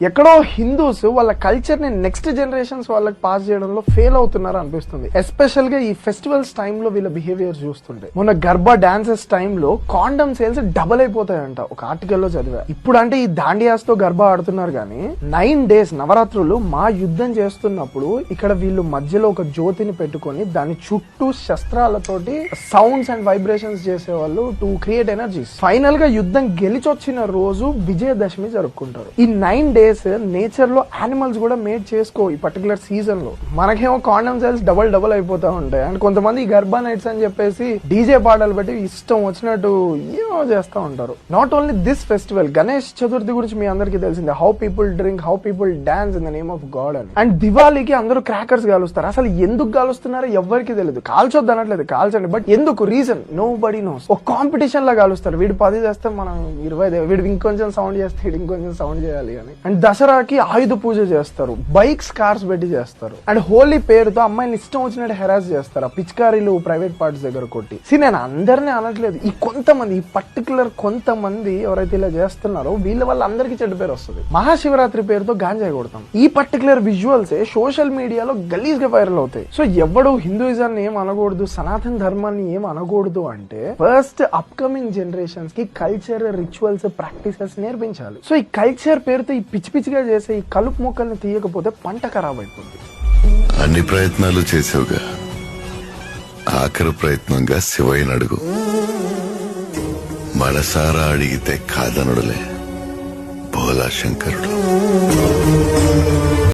ఎక్కడో హిందూస్ వాళ్ళ కల్చర్ ని నెక్స్ట్ జనరేషన్స్ వాళ్ళకి పాస్ చేయడంలో ఫెయిల్ అవుతున్నారు అనిపిస్తుంది. ఎస్పెషల్ గా ఈ ఫెస్టివల్స్ టైంలో వీళ్ళ బిహేవియర్ చూస్తుంటే, మొన్న గర్బా డాన్సెస్ టైంలో కాండమ్ సేల్స్ డబల్ అయిపోతాయంట ఒక ఆర్టికల్ లో చదివా. ఇప్పుడు అంటే ఈ దాండియాస్ తో గర్బా ఆడుతున్నారు కానీ 9 days నవరాత్రులు మా యుద్ధం చేస్తున్నప్పుడు ఇక్కడ వీళ్ళు మధ్యలో ఒక జ్యోతిని పెట్టుకొని దాని చుట్టూ శస్త్రాలతోటి సౌండ్స్ అండ్ వైబ్రేషన్స్ చేసేవాళ్ళు టు క్రియేట్ ఎనర్జీస్. ఫైనల్ గా యుద్ధం గెలిచొచ్చిన రోజు విజయదశమి జరుపుకుంటారు. ఈ 9 days నేచర్ లో యానిమల్స్ కూడా మేడ్ చేసుకో ఈ పర్టికులర్ సీజన్ లో. మనకేమో కాండమ్ సేల్స్ డబల్ అయిపోతా ఉంటాయి. అండ్ కొంతమంది గర్బా నైట్స్ అని చెప్పేసి డీజే పాటలు పెట్టి ఇష్టం వచ్చినట్టు ఏమో చేస్తూ ఉంటారు. Not only this festival, Ganesh Chaturthi గురించి మీ అందరికి తెలిసిందే. How people drink, how people dance in the name of God అని. అండ్ దివాళీకి అందరూ క్రాకర్స్ కాలుస్తారు. అసలు ఎందుకు కాలుస్తున్నారో ఎవరికి తెలియదు. కాల్చొద్దు అనట్లేదు, కాల్చండి, బట్ ఎందుకు రీజన్ నో బడీ నోస్. ఒక కాంపిటీషన్ లా కాలుస్తారు. వీడు 10 చేస్తే మనం 20, వీడు ఇంకొంచెం సౌండ్ చేస్తే వీడు ఇంకొంచెం సౌండ్ చేయాలి అని. అండ్ దసరాకి ఆయుధ పూజ చేస్తారు, బైక్స్ కార్స్ పెట్టి చేస్తారు. అండ్ హోలీ పేరుతో అమ్మాయిని ఇష్టం వచ్చినట్టు హెరాస్ చేస్తారు. పిచికారీలు ప్రైవేట్ పార్ట్స్ దగ్గర కొట్టి. నేను అందరినీ అనట్లేదు, ఈ కొంతమంది, ఈ పర్టికులర్ కొంతమంది ఎవరైతే ఇలా చేస్తున్నారో వీళ్ళ వల్ల అందరికీ చెడ్డ పేరు వస్తుంది. మహాశివరాత్రి పేరుతో గాంజా కొడతాం. ఈ పర్టికులర్ విజువల్స్ సోషల్ మీడియాలో గలీజ్ గా వైరల్ అవుతాయి. సో ఎవడు హిందూయిజాన్ని ఏం అనకూడదు, సనాతన ధర్మాన్ని ఏం అనకూడదు అంటే ఫస్ట్ అప్కమింగ్ జనరేషన్స్ కి కల్చర్, రిచువల్స్, ప్రాక్టీసెస్ నేర్పించాలి. సో ఈ కల్చర్ పేరుతో ఈ పిచ్చి పిచ్చిగా చేసే ఈ కలుపు మొక్కల్ని తీయకపోతే పంట ఖరాబ్ అయిపోతుంది. అన్ని ప్రయత్నాలు చేసావుగా, ఆఖరి ప్రయత్నంగా శివయ్యని అడుగు. మనసారా అడిగితే కాదనుడులే భోలా శంకరుడు.